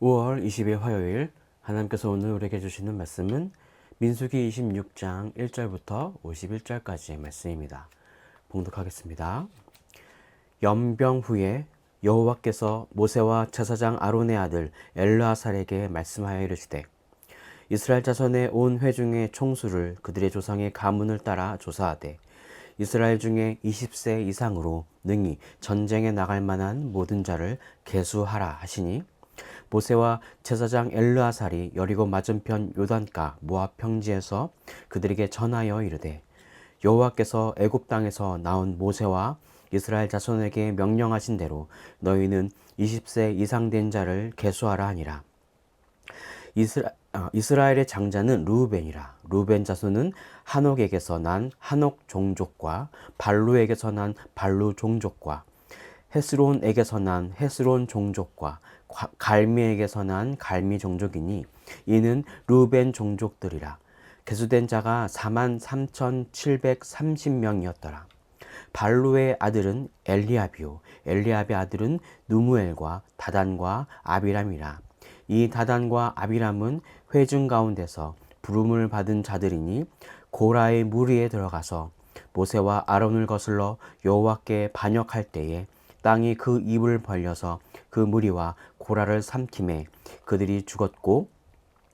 5월 20일 화요일 하나님께서 오늘 우리에게 주시는 말씀은 민수기 26장 1절부터 51절까지의 말씀입니다. 봉독하겠습니다. 연병 후에 여호와께서 모세와 제사장 아론의 아들 엘르아살에게 말씀하여 이르시되 이스라엘 자손의 온 회중의 총수를 그들의 조상의 가문을 따라 조사하되 이스라엘 중에 20세 이상으로 능히 전쟁에 나갈 만한 모든 자를 계수하라 하시니 모세와 제사장 엘르아살이 여리고 맞은편 요단가 모압 평지에서 그들에게 전하여 이르되 여호와께서 애굽 땅에서 나온 모세와 이스라엘 자손에게 명령하신 대로 너희는 20세 이상 된 자를 계수하라 하니라. 이스라엘의 장자는 르우벤이라. 르우벤 자손은 한옥에게서 난 한옥 종족과 발루에게서 난 발루 종족과 헤스론에게서 난 헤스론 종족과 갈미에게서 난 갈미 종족이니 이는 르우벤 종족들이라. 계수된 자가 43,730명이었더라. 발루의 아들은 엘리압이요 엘리압의 아들은 누무엘과 다단과 아비람이라. 이 다단과 아비람은 회중 가운데서 부름을 받은 자들이니 고라의 무리에 들어가서 모세와 아론을 거슬러 여호와께 반역할 때에 땅이 그 입을 벌려서 그 무리와 고라를 삼킴에 그들이 죽었고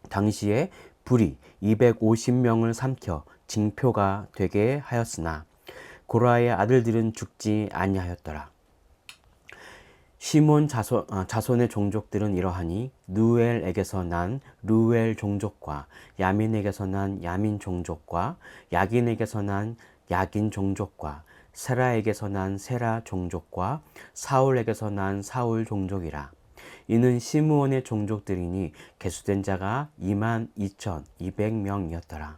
당시에 불이 250명을 삼켜 징표가 되게 하였으나 고라의 아들들은 죽지 아니하였더라. 시몬 자손의 종족들은 이러하니 누엘에게서 난 르우엘 종족과 야민에게서 난 야민 종족과 야긴에게서 난 야긴 종족과 세라에게서 난 세라 종족과 사울에게서 난 사울 종족이라. 이는 시므온의 종족들이니 계수된 자가 22,200명이었더라.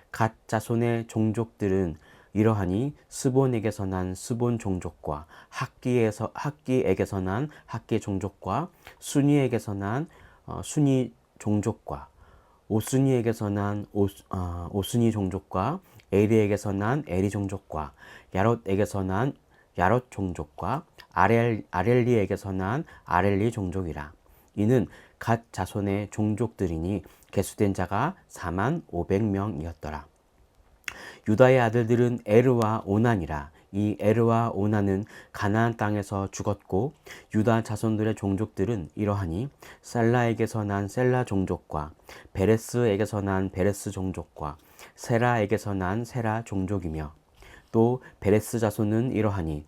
갓 자손의 종족들은 이러하니 스본에게서 난 스본 종족과 학기에게서 난 학기 종족과 순이에게서 난 순이 종족과 오순이에게서 난 오순이 종족과 에리에게서 난 에리 종족과 야롯에게서 난 야롯 종족과 아렐리에게서 난 아렐리 종족이라. 이는 갓 자손의 종족들이니 계수된 자가 45,000명이었더라. 유다의 아들들은 에르와 오난이라. 이 에르와 오난은 가나안 땅에서 죽었고 유다 자손들의 종족들은 이러하니 셀라에게서 난 셀라 종족과 베레스에게서 난 베레스 종족과 세라에게서 난 세라 종족이며 또 베레스 자손은 이러하니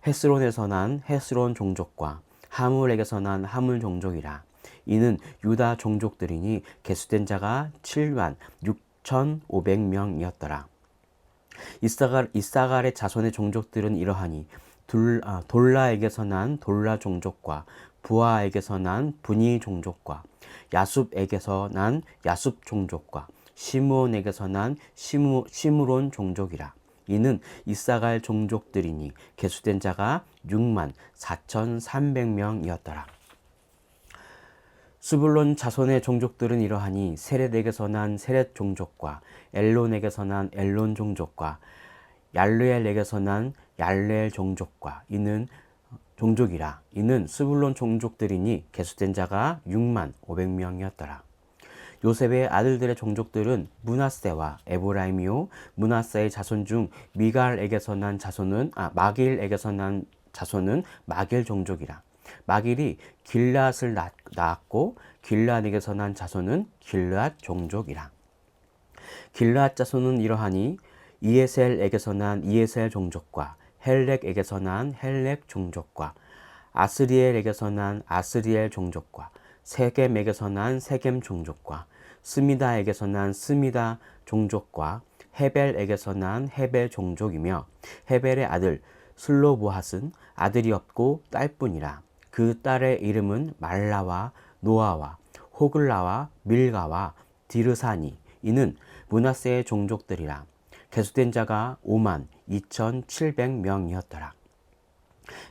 헤스론에서 난 헤스론 종족과 하물에게서 난 하물 종족이라. 이는 유다 종족들이니 계수된 자가 76,500명이었더라. 이사갈의 자손의 종족들은 이러하니 돌라에게서 난 돌라 종족과 부하에게서 난 분이 종족과 야숲에게서 난 야숲 종족과 시므온에게서 난 시므론 종족이라. 이는 이사갈 종족들이니 계수된 자가 64,300명이었더라. 스불론 자손의 종족들은 이러하니 세렛에게서 난 세렛 종족과 엘론에게서 난 엘론 종족과 얄르엘에게서 난 얄르엘 종족과 이는 종족이라. 이는 스불론 종족들이니 계수된 자가 65,000명이었더라. 요셉의 아들들의 종족들은 므낫세와 에브라임이요 므낫세의 자손 중 미갈에게서 난 자손은 마길에게서 난 자손은 마길 종족이라. 마길이 길앗을 낳았고 길앗에게서 난 자손은 길앗 종족이라. 길앗 자손은 이러하니 이에셀에게서 난 이에셀 종족과 헬렉에게서 난 헬렉 종족과 아스리엘에게서 난 아스리엘 종족과 세겜에게서 난 세겜 종족과 스미다에게서 난 스미다 종족과 헤벨에게서 난 헤벨 종족이며 헤벨의 아들 슬로보핫은 아들이 없고 딸뿐이라. 그 딸의 이름은 말라와 노아와 호글라와 밀가와 디르사니. 이는 므낫세의 종족들이라. 계수된 자가 52,700명이었더라.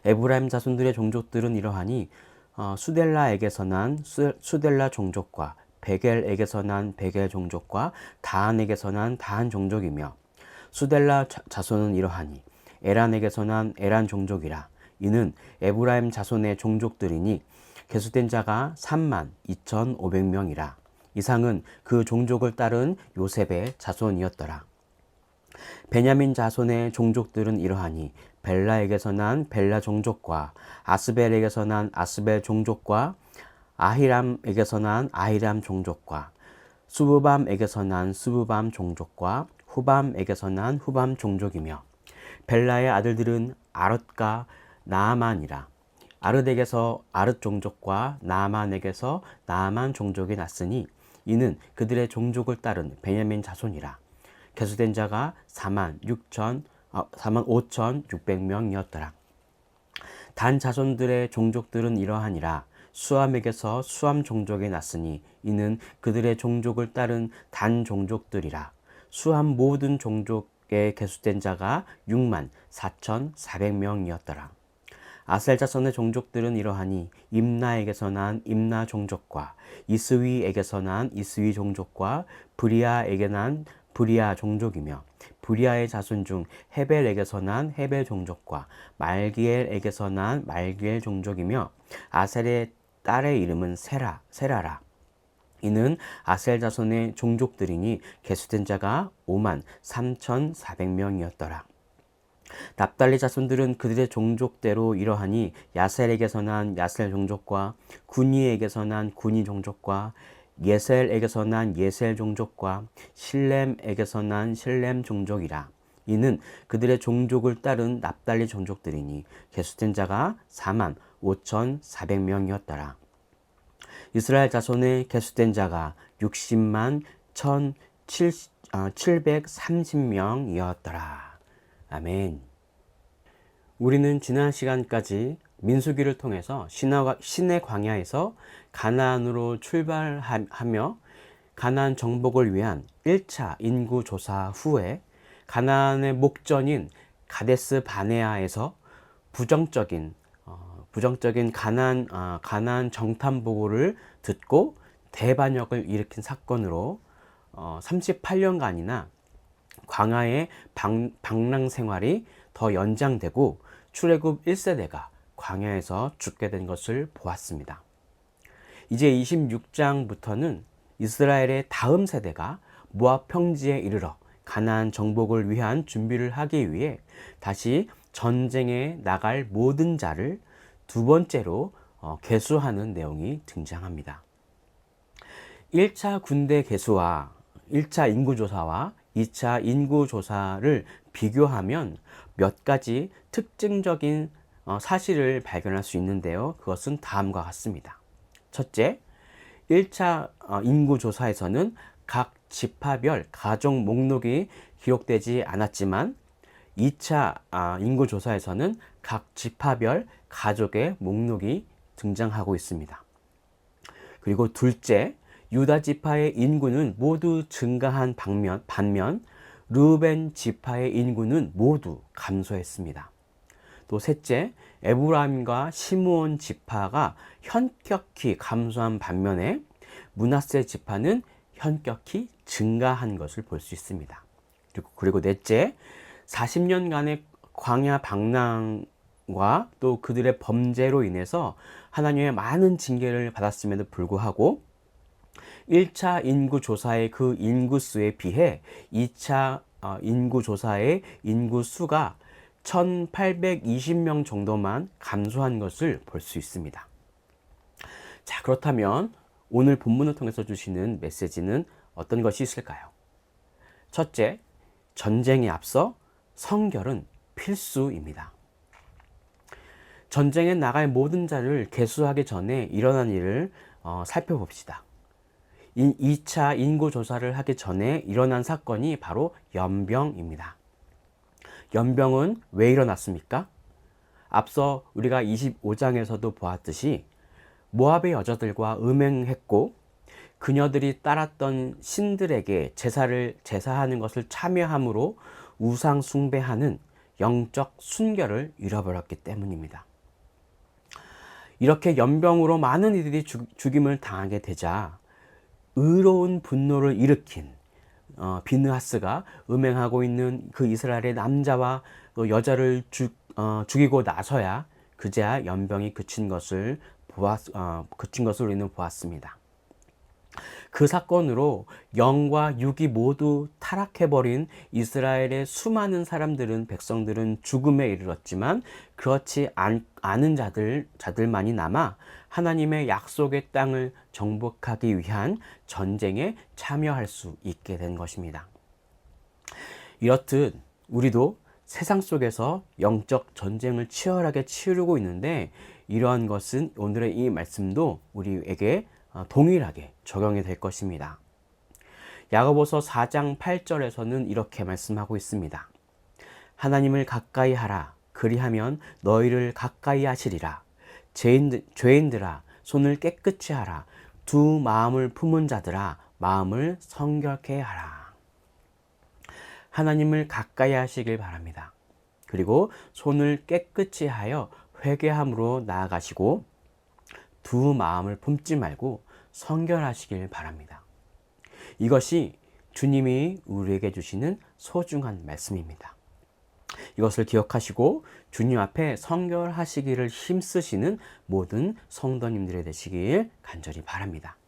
에브라임 자손들의 종족들은 이러하니 수델라에게서 난 수델라 종족과 베겔에게서 난 베겔 종족과 다한에게서 난 다한 종족이며 수델라 자손은 이러하니 에란에게서 난 에란 종족이라. 이는 에브라임 자손의 종족들이니 계수된 자가 32,500명이라. 이상은 그 종족을 따른 요셉의 자손이었더라. 베냐민 자손의 종족들은 이러하니 벨라에게서 난 벨라 종족과 아스벨에게서 난 아스벨 종족과 아히람에게서 난 아히람 종족과 수부밤에게서 난 수부밤 종족과 후밤에게서 난 후밤 종족이며 벨라의 아들들은 아릇과 나아만이라. 아릇에게서 아릇 종족과 나아만에게서 나아만 종족이 났으니 이는 그들의 종족을 따른 베냐민 자손이라. 계수된 자가 45,600명이었더라. 단 자손들의 종족들은 이러하니라. 수함에게서 수함 종족이 났으니 이는 그들의 종족을 따른 단 종족들이라. 수함 모든 종족에 계수된 자가 64,400명이었더라. 아셀 자손의 종족들은 이러하니 임나에게서 난 임나 종족과 이스위에게서 난 이스위 종족과 브리아에게 난 브리아 종족이며 브리아의 자손 중 헤벨에게서 난 헤벨 종족과 말기엘에게서 난 말기엘 종족이며 아셀의 딸의 이름은 세라라. 이는 아셀 자손의 종족들이니 계수된 자가 53,400명이었더라. 납달리 자손들은 그들의 종족대로 이러하니 야셀에게서 난 야셀 종족과 구니에게서 난 구니 종족과 예셀에게서 난 예셀 종족과 실렘에게서 난 실렘 종족이라. 이는 그들의 종족을 따른 납달리 종족들이니 계수된 자가 45,400명이었더라. 이스라엘 자손의 계수된 자가 60만 1,730명이었더라. 아멘. 우리는 지난 시간까지 민수기를 통해서 시내 광야에서 가나안으로 출발하며 가나안 정복을 위한 1차 인구 조사 후에 가나안의 목전인 가데스 바네아에서 부정적인 가나안 정탐 보고를 듣고 대반역을 일으킨 사건으로 38년간이나 광야의 방랑 생활이 더 연장되고 출애굽 1세대가 광야에서 죽게 된 것을 보았습니다. 이제 26장부터는 이스라엘의 다음 세대가 모압 평지에 이르러 가나안 정복을 위한 준비를 하기 위해 다시 전쟁에 나갈 모든 자를 두 번째로 계수하는 내용이 등장합니다. 1차 군대 계수와 1차 인구조사와 2차 인구조사를 비교하면 몇 가지 특징적인 사실을 발견할 수 있는데요. 그것은 다음과 같습니다. 첫째, 1차 인구조사에서는 각 지파별 가족 목록이 기록되지 않았지만 2차 인구조사에서는 각 지파별 가족의 목록이 등장하고 있습니다. 그리고 둘째, 유다 지파의 인구는 모두 증가한 반면 르우벤 지파의 인구는 모두 감소했습니다. 또 셋째, 에브라임과 시므온 지파가 현격히 감소한 반면에 므낫세 지파는 현격히 증가한 것을 볼 수 있습니다. 그리고 넷째, 40년간의 광야 방랑과 또 그들의 범죄로 인해서 하나님의 많은 징계를 받았음에도 불구하고 1차 인구조사의 그 인구수에 비해 2차 인구조사의 인구수가 1820명 정도만 감소한 것을 볼 수 있습니다. 자, 그렇다면 오늘 본문을 통해서 주시는 메시지는 어떤 것이 있을까요? 첫째, 전쟁에 앞서 성결은 필수입니다. 전쟁에 나갈 모든 자를 계수하기 전에 일어난 일을 살펴봅시다. 2차 인구조사를 하기 전에 일어난 사건이 바로 연병입니다. 연병은 왜 일어났습니까? 앞서 우리가 25장에서도 보았듯이 모압의 여자들과 음행했고 그녀들이 따랐던 신들에게 제사하는 것을 참여함으로 우상 숭배하는 영적 순결을 잃어버렸기 때문입니다. 이렇게 연병으로 많은 이들이 죽임을 당하게 되자 의로운 분노를 일으킨 비느하스가 음행하고 있는 그 이스라엘의 남자와 또 여자를 죽이고 나서야 그제야 연병이 그친 것을 그친 것을 우리는 보았습니다. 그 사건으로 영과 육이 모두 타락해버린 이스라엘의 수많은 사람들은, 백성들은 죽음에 이르렀지만 그렇지 않은 자들만이 남아 하나님의 약속의 땅을 정복하기 위한 전쟁에 참여할 수 있게 된 것입니다. 이렇듯 우리도 세상 속에서 영적 전쟁을 치열하게 치르고 있는데, 이러한 것은 오늘의 이 말씀도 우리에게 동일하게 적용이 될 것입니다. 야고보서 4장 8절에서는 이렇게 말씀하고 있습니다. 하나님을 가까이 하라. 그리하면 너희를 가까이 하시리라. 죄인들아 손을 깨끗이 하라. 두 마음을 품은 자들아 마음을 성결케 하라. 하나님을 가까이 하시길 바랍니다. 그리고 손을 깨끗이 하여 회개함으로 나아가시고 두 마음을 품지 말고 성결하시길 바랍니다. 이것이 주님이 우리에게 주시는 소중한 말씀입니다. 이것을 기억하시고 주님 앞에 성결하시기를 힘쓰시는 모든 성도님들이 되시길 간절히 바랍니다.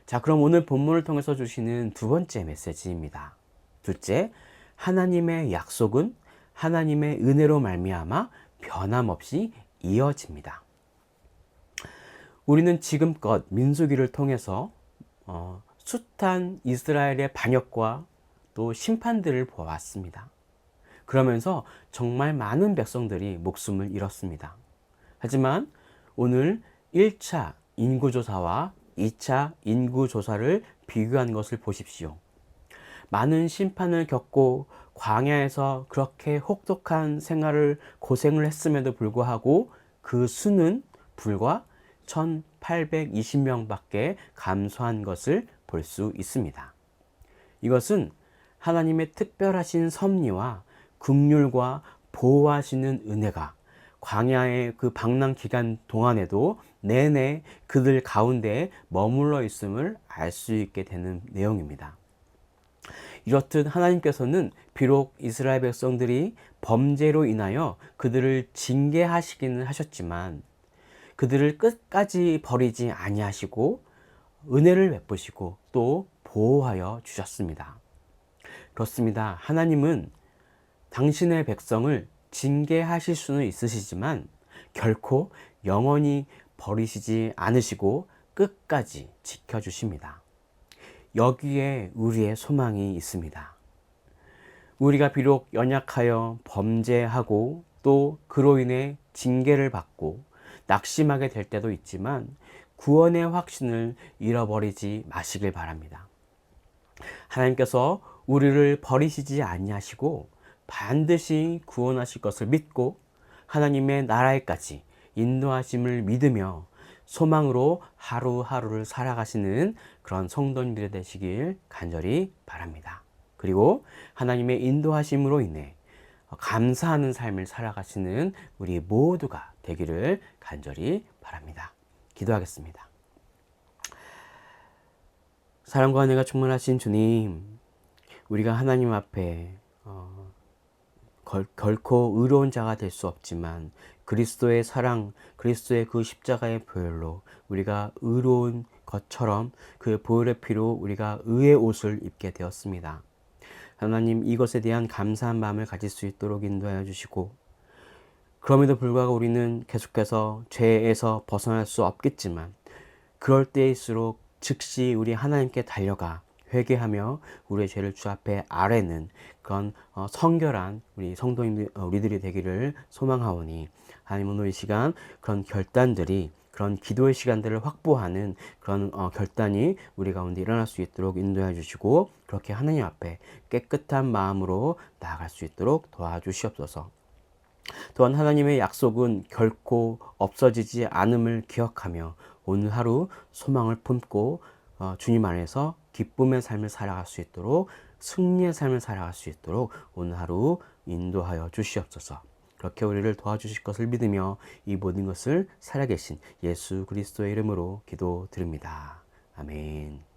자, 그럼 오늘 본문을 통해서 주시는 두 번째 메시지입니다. 둘째, 하나님의 약속은 하나님의 은혜로 말미암아 변함없이 이어집니다. 우리는 지금껏 민수기를 통해서 숱한 이스라엘의 반역과 또 심판들을 보았습니다. 그러면서 정말 많은 백성들이 목숨을 잃었습니다. 하지만 오늘 1차 인구조사와 2차 인구조사를 비교한 것을 보십시오. 많은 심판을 겪고 광야에서 그렇게 혹독한 고생을 했음에도 불구하고 그 수는 불과 1820명밖에 감소한 것을 볼 수 있습니다. 이것은 하나님의 특별하신 섭리와 긍휼과 보호하시는 은혜가 광야의 그 방랑 기간 동안에도 내내 그들 가운데에 머물러 있음을 알 수 있게 되는 내용입니다. 이렇듯 하나님께서는 비록 이스라엘 백성들이 범죄로 인하여 그들을 징계하시기는 하셨지만 그들을 끝까지 버리지 아니하시고 은혜를 베푸시고 또 보호하여 주셨습니다. 그렇습니다. 하나님은 당신의 백성을 징계하실 수는 있으시지만 결코 영원히 버리시지 않으시고 끝까지 지켜주십니다. 여기에 우리의 소망이 있습니다. 우리가 비록 연약하여 범죄하고 또 그로 인해 징계를 받고 낙심하게 될 때도 있지만 구원의 확신을 잃어버리지 마시길 바랍니다. 하나님께서 우리를 버리시지 아니하시고 반드시 구원하실 것을 믿고 하나님의 나라에까지 인도하심을 믿으며 소망으로 하루하루를 살아가시는 그런 성도님들이 되시길 간절히 바랍니다. 그리고 하나님의 인도하심으로 인해 감사하는 삶을 살아가시는 우리 모두가 되기를 간절히 바랍니다. 기도하겠습니다. 사랑과 은혜가 충만하신 주님, 우리가 하나님 앞에 결코 의로운 자가 될 수 없지만 그리스도의 사랑, 그리스도의 그 십자가의 보혈로 우리가 의로운 것처럼 그 보혈의 피로 우리가 의의 옷을 입게 되었습니다. 하나님, 이것에 대한 감사한 마음을 가질 수 있도록 인도하여 주시고, 그럼에도 불구하고 우리는 계속해서 죄에서 벗어날 수 없겠지만 그럴 때일수록 즉시 우리 하나님께 달려가 회개하며 우리의 죄를 주 앞에 아뢰는 그런 성결한 우리 성도님들, 우리들이 되기를 소망하오니, 하나님 오늘 이 시간 그런 결단들이, 그런 기도의 시간들을 확보하는 그런 결단이 우리 가운데 일어날 수 있도록 인도해 주시고, 그렇게 하나님 앞에 깨끗한 마음으로 나아갈 수 있도록 도와주시옵소서. 또한 하나님의 약속은 결코 없어지지 않음을 기억하며 오늘 하루 소망을 품고 주님 안에서 기쁨의 삶을 살아갈 수 있도록, 승리의 삶을 살아갈 수 있도록 오늘 하루 인도하여 주시옵소서. 그렇게 우리를 도와주실 것을 믿으며 이 모든 것을 살아계신 예수 그리스도의 이름으로 기도드립니다. 아멘.